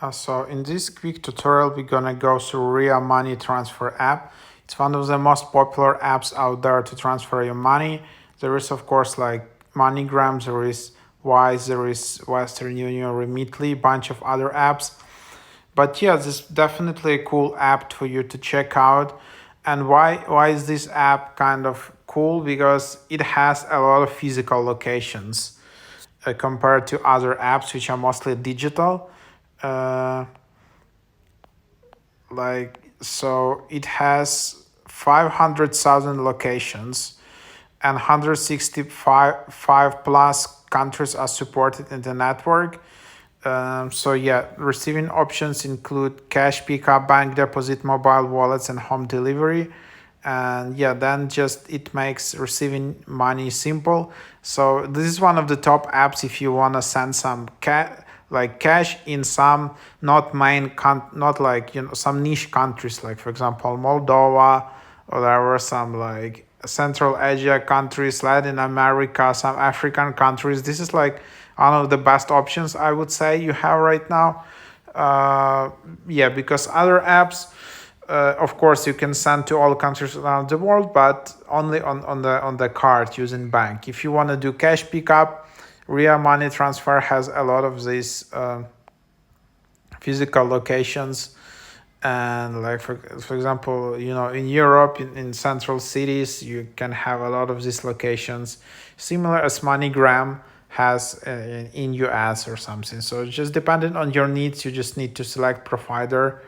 So in this quick tutorial, we're gonna go through RIA Money Transfer app. It's one of the most popular apps out there to transfer your money. There is, of course, like MoneyGram, there is Wise, there is Western Union, Remitly, bunch of other apps. But yeah, this is definitely a cool app for you to check out. And why is this app kind of cool? Because it has a lot of physical locations compared to other apps which are mostly digital. Uh, so it has 500,000 locations and 165 plus countries are supported in the network. So yeah, receiving options include cash pickup, bank deposit, mobile wallets, and home delivery. And yeah, then just it makes receiving money simple. So this is one of the top apps if you want to send some cash in some not like some niche countries, like for example Moldova, or there were some like Central Asia countries, Latin America, some African countries. This is like one of the best options I would say you have right now. Yeah, because other apps, of course, you can send to all countries around the world, but only on the card using bank. If you want to do cash pickup, RIA Money Transfer has a lot of these physical locations. And like for example, in Europe, in central cities, you can have a lot of these locations, similar as MoneyGram has in US or something. So just depending on your needs, you just need to select provider.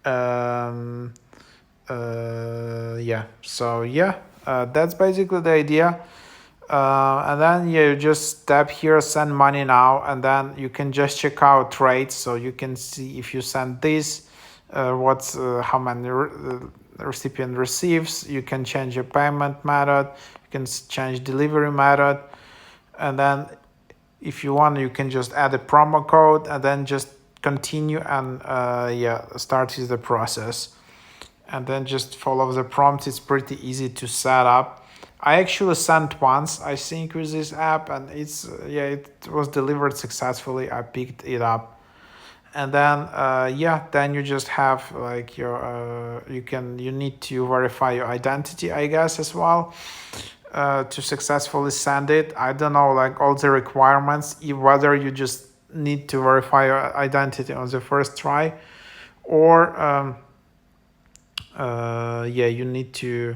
Yeah, so yeah, that's basically the idea. And then you just tap here, send money now, and then you can just check out rates, so you can see if you send this, how many recipient receives. You can change your payment method, you can change delivery method, and then if you want, you can just add a promo code and then just continue and start with the process, and then just follow the prompt. It's pretty easy to set up. I actually sent once, I think, with this app, and it was delivered successfully. I picked it up, and then then you just have like your you need to verify your identity, I guess, as well, to successfully send it. I don't know like all the requirements, whether you just need to verify your identity on the first try, or you need to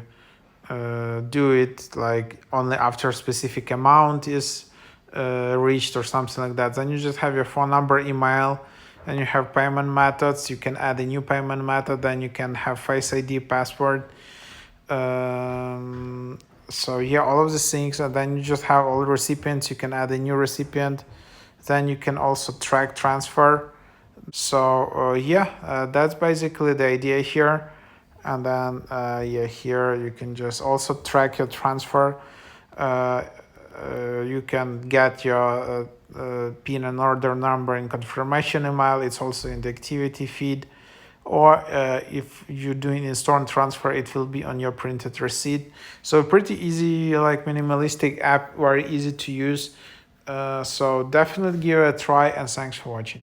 do it like only after a specific amount is reached or something like that. Then you just have your phone number, email, and you have payment methods. You can add a new payment method, then you can have Face ID, password. So yeah, all of these things, and then you just have all recipients. You can add a new recipient. Then you can also track transfer. So that's basically the idea here. And then here you can just also track your transfer. You can get your PIN and order number in confirmation email. It's also in the activity feed, or if you're doing instant transfer, it will be on your printed receipt. So pretty easy, like minimalistic app, very easy to use. So definitely give it a try, and thanks for watching.